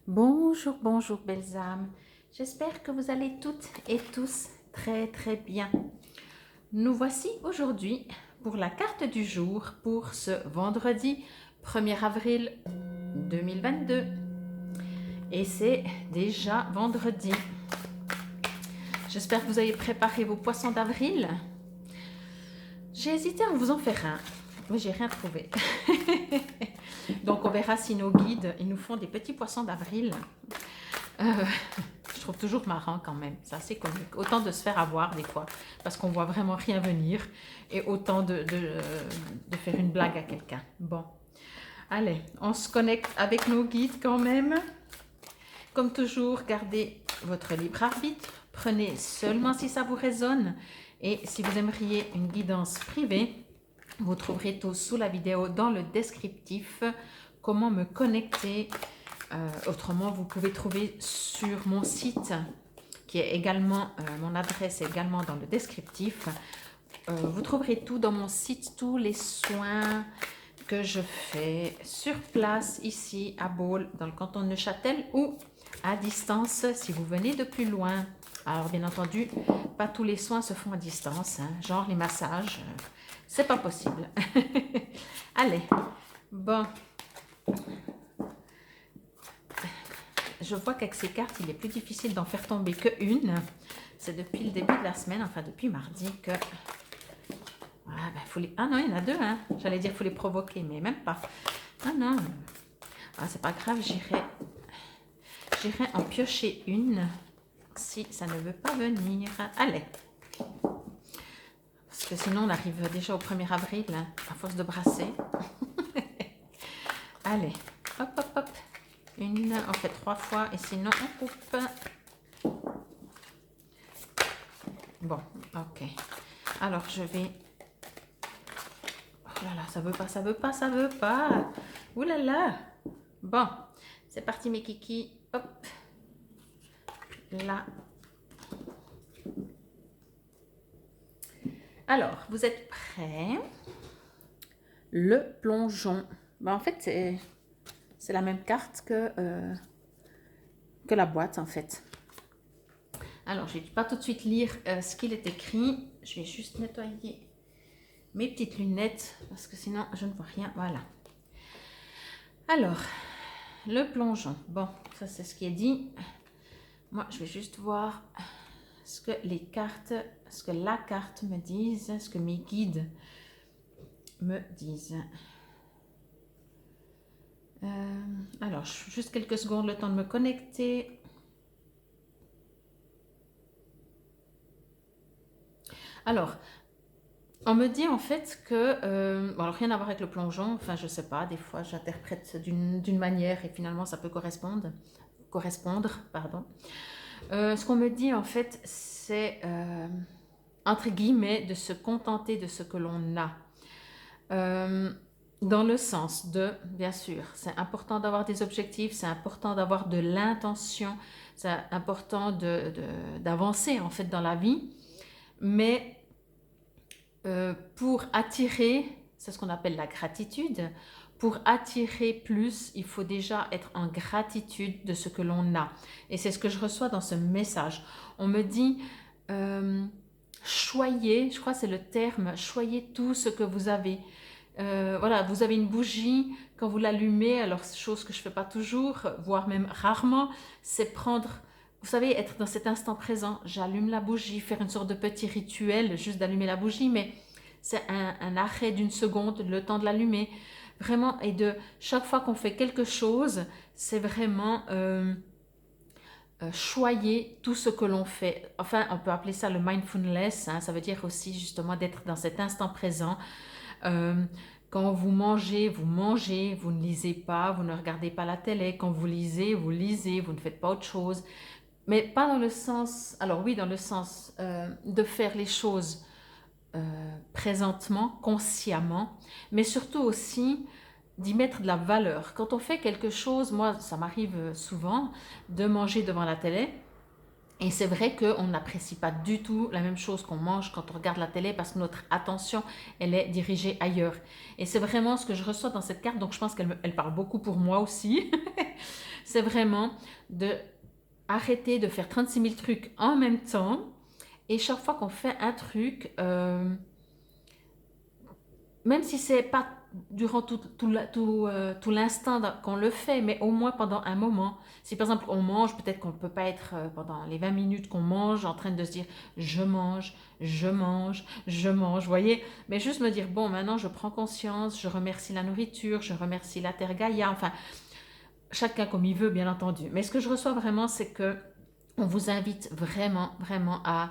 Bonjour, bonjour belles âmes. J'espère que vous allez toutes et tous très bien. Nous voici aujourd'hui pour la carte du jour pour ce vendredi 1er avril 2022. Et c'est déjà vendredi. J'espère que vous avez préparé vos poissons d'avril. J'ai hésité à vous en faire un, mais j'ai rien trouvé. Donc on verra si nos guides ils nous font des petits poissons d'avril. Je trouve toujours marrant quand même, c'est assez comique. Autant de se faire avoir des fois, parce qu'on voit vraiment rien venir, et autant de faire une blague à quelqu'un. Bon, allez, on se connecte avec nos guides quand même. Comme toujours, gardez votre libre arbitre, prenez seulement si ça vous résonne, et si vous aimeriez une guidance privée, vous trouverez tout sous la vidéo dans le descriptif, comment me connecter. Autrement, vous pouvez trouver sur mon site, qui est également, mon adresse est également dans le descriptif. Vous trouverez tout dans mon site, tous les soins que je fais sur place, ici à Baule, dans le canton de Neuchâtel, ou à distance si vous venez de plus loin. Alors bien entendu, pas tous les soins se font à distance, hein, genre les massages, c'est pas possible. Allez, bon. Je vois qu'avec ces cartes, il est plus difficile d'en faire tomber qu'une. C'est depuis le début de la semaine, enfin depuis mardi, que... Ah, ben, faut les... ah non, il y en a deux, hein. J'allais dire qu'il faut les provoquer, mais même pas. Ah non. Ah, c'est pas grave, j'irai en piocher une si ça ne veut pas venir. Allez. Parce que sinon, on arrive déjà au 1er avril, hein, à force de brasser. Allez, hop, hop, hop. Une, on fait 3 fois et sinon on coupe. Bon, ok. Alors je vais... Oh là là, ça veut pas, ça veut pas, ça veut pas. Ouh là là. Bon, c'est parti mes kikis. Hop. Là. Alors, vous êtes prêts? Le plongeon. Ben, en fait, c'est la même carte que la boîte, en fait. Alors, je ne vais pas tout de suite lire ce qu'il est écrit. Je vais juste nettoyer mes petites lunettes parce que sinon, je ne vois rien. Voilà. Alors, le plongeon. Bon, ça, c'est ce qui est dit. Moi, je vais juste voir ce que les cartes, ce que la carte me disent, ce que mes guides me disent. Alors, juste quelques secondes, le temps de me connecter. Alors, on me dit en fait que, bon, alors rien à voir avec le plongeon, enfin je sais pas, des fois j'interprète d'une manière et finalement ça peut correspondre, pardon. Ce qu'on me dit en fait, c'est entre guillemets de se contenter de ce que l'on a. Dans le sens de, bien sûr, c'est important d'avoir des objectifs, c'est important d'avoir de l'intention, c'est important d'avancer en fait dans la vie, mais pour attirer, c'est ce qu'on appelle la gratitude, pour attirer plus, il faut déjà être en gratitude de ce que l'on a. Et c'est ce que je reçois dans ce message. On me dit, choyez, je crois que c'est le terme, choyez tout ce que vous avez. Voilà, vous avez une bougie, quand vous l'allumez, alors chose que je ne fais pas toujours, voire même rarement, c'est prendre, vous savez, être dans cet instant présent. J'allume la bougie, faire une sorte de petit rituel, juste d'allumer la bougie, mais c'est un arrêt d'une seconde, le temps de l'allumer. Vraiment, et de chaque fois qu'on fait quelque chose, c'est vraiment choyer tout ce que l'on fait. Enfin, on peut appeler ça le mindfulness, hein, ça veut dire aussi justement d'être dans cet instant présent. Quand vous mangez, vous ne lisez pas, vous ne regardez pas la télé. Quand vous lisez, vous ne faites pas autre chose. Mais pas dans le sens, alors oui, dans le sens de faire les choses présentement, consciemment, mais surtout aussi d'y mettre de la valeur. Quand on fait quelque chose, moi, ça m'arrive souvent de manger devant la télé. Et c'est vrai qu'on n'apprécie pas du tout la même chose qu'on mange quand on regarde la télé parce que notre attention, elle est dirigée ailleurs. Et c'est vraiment ce que je reçois dans cette carte, donc je pense qu'elle parle beaucoup pour moi aussi. c'est vraiment de arrêter de faire 36 000 trucs en même temps. Et chaque fois qu'on fait un truc, même si c'est pas durant tout l'instant qu'on le fait, mais au moins pendant un moment. Si par exemple on mange, peut-être qu'on ne peut pas être pendant les 20 minutes qu'on mange en train de se dire je mange, je mange, je mange, vous voyez. Mais juste me dire bon, maintenant je prends conscience, je remercie la nourriture, je remercie la terre Gaïa, enfin chacun comme il veut bien entendu. Mais ce que je reçois vraiment, c'est que on vous invite vraiment, vraiment à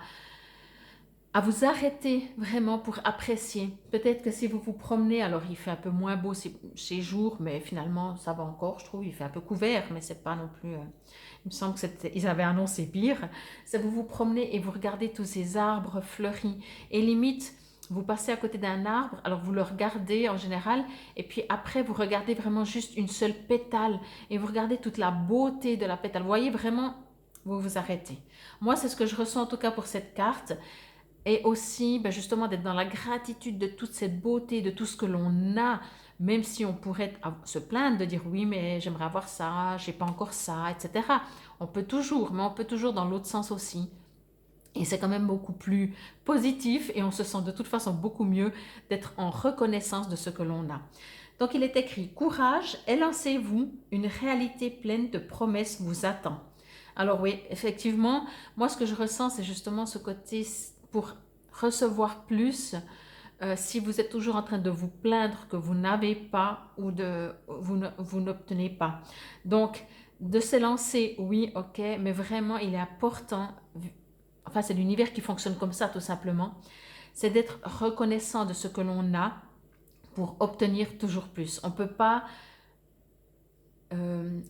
vous arrêter vraiment pour apprécier. Peut-être que si vous vous promenez, alors il fait un peu moins beau ces jours, mais finalement ça va encore, je trouve, il fait un peu couvert, mais c'est pas non plus... il me semble qu'ils avaient annoncé pire. C'est vous vous promenez et vous regardez tous ces arbres fleuris, et limite, vous passez à côté d'un arbre, alors vous le regardez en général, et puis après vous regardez vraiment juste une seule pétale, et vous regardez toute la beauté de la pétale. Vous voyez vraiment, vous vous arrêtez. Moi, c'est ce que je ressens en tout cas pour cette carte. Et aussi, ben justement, d'être dans la gratitude de toute cette beauté, de tout ce que l'on a, même si on pourrait se plaindre de dire oui, mais j'aimerais avoir ça, j'ai pas encore ça, etc. On peut toujours, mais on peut toujours dans l'autre sens aussi. Et c'est quand même beaucoup plus positif et on se sent de toute façon beaucoup mieux d'être en reconnaissance de ce que l'on a. Donc il est écrit « Courage, élancez-vous, une réalité pleine de promesses vous attend ». Alors oui, effectivement, moi ce que je ressens, c'est justement ce côté pour recevoir plus. Si vous êtes toujours en train de vous plaindre que vous n'avez pas ou vous n'obtenez pas. Donc, de s'élancer, oui, ok, mais vraiment, il est important, enfin c'est l'univers qui fonctionne comme ça tout simplement, c'est d'être reconnaissant de ce que l'on a pour obtenir toujours plus. On ne peut pas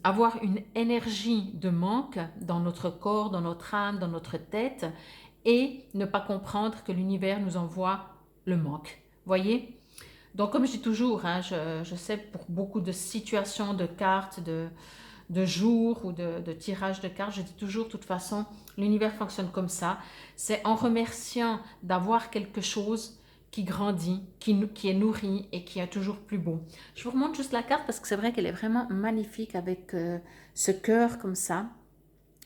avoir une énergie de manque dans notre corps, dans notre âme, dans notre tête et ne pas comprendre que l'univers nous envoie le manque. Voyez? Donc comme je dis toujours, hein, je sais pour beaucoup de situations, de cartes, de jours ou de tirage de cartes, je dis toujours, de toute façon, l'univers fonctionne comme ça. C'est en remerciant d'avoir quelque chose qui grandit, qui est nourri et qui est toujours plus beau. Je vous remonte juste la carte parce que c'est vrai qu'elle est vraiment magnifique avec ce cœur comme ça.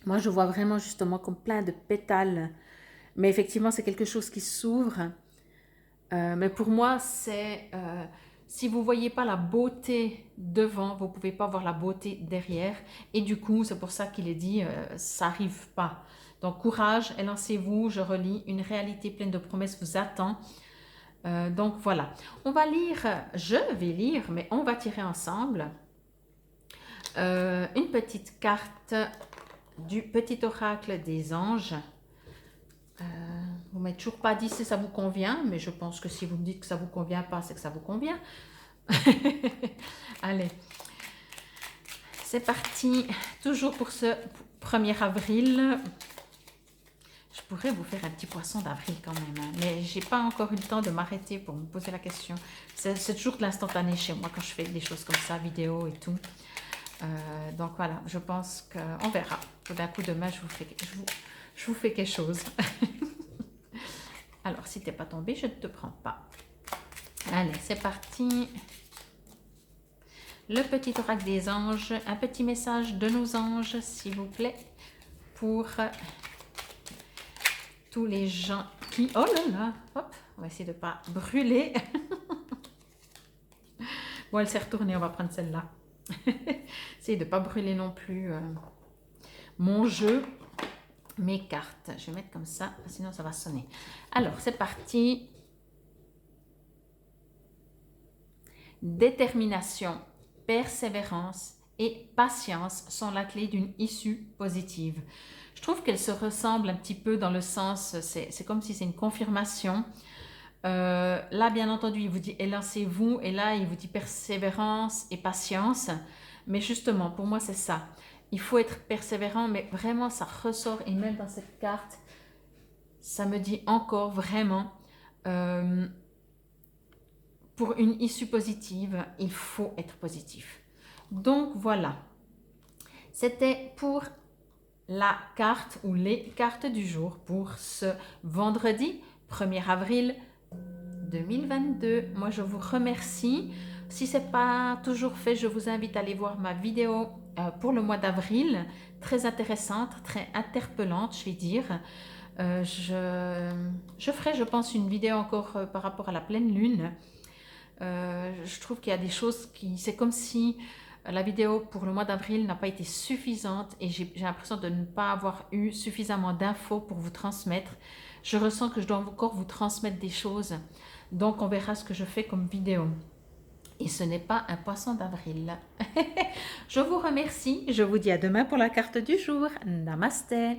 Moi, je vois vraiment justement comme plein de pétales. Mais effectivement, c'est quelque chose qui s'ouvre. Mais pour moi, c'est... si vous ne voyez pas la beauté devant, vous ne pouvez pas voir la beauté derrière. Et du coup, c'est pour ça qu'il est dit, ça n'arrive pas. Donc, courage, élancez-vous, je relis. Une réalité pleine de promesses vous attend. Donc, voilà. On va lire, je vais lire, mais on va tirer ensemble une petite carte du petit oracle des anges. Vous ne m'avez toujours pas dit si ça vous convient, mais je pense que si vous me dites que ça ne vous convient pas, c'est que ça vous convient. Allez, c'est parti. Toujours pour ce 1er avril. Je pourrais vous faire un petit poisson d'avril quand même, hein, mais je n'ai pas encore eu le temps de m'arrêter pour me poser la question. C'est toujours de l'instantané chez moi quand je fais des choses comme ça, vidéo et tout. Donc voilà, je pense qu'on verra. Tout d'un coup, demain, je vous fais quelque chose. Alors, si tu n'es pas tombé, je ne te prends pas. Allez, c'est parti. Le petit oracle des anges. Un petit message de nos anges, s'il vous plaît, pour tous les gens qui... Oh là là, hop, on va essayer de ne pas brûler. Bon, elle s'est retournée, on va prendre celle-là. Essayez de ne pas brûler non plus mon jeu. Mes cartes, je vais mettre comme ça, sinon ça va sonner. Alors, c'est parti. Détermination, persévérance et patience sont la clé d'une issue positive. Je trouve qu'elles se ressemblent un petit peu dans le sens, c'est comme si c'est une confirmation. Là, bien entendu, il vous dit élancez-vous, et là, il vous dit persévérance et patience. Mais justement, pour moi, c'est ça. Il faut être persévérant, mais vraiment, ça ressort. Et même dans cette carte, ça me dit encore vraiment, pour une issue positive, il faut être positif. Donc, voilà. C'était pour la carte ou les cartes du jour pour ce vendredi 1er avril 2022. Moi, je vous remercie. Si ce n'est pas toujours fait, je vous invite à aller voir ma vidéo pour le mois d'avril, très intéressante, très interpellante, je vais dire. Je ferai, je pense, une vidéo encore par rapport à la pleine lune. Je trouve qu'il y a des choses qui... C'est comme si la vidéo pour le mois d'avril n'a pas été suffisante et j'ai l'impression de ne pas avoir eu suffisamment d'infos pour vous transmettre. Je ressens que je dois encore vous transmettre des choses. Donc, on verra ce que je fais comme vidéo. Et ce n'est pas un poisson d'avril. Je vous remercie. Je vous dis à demain pour la carte du jour. Namasté.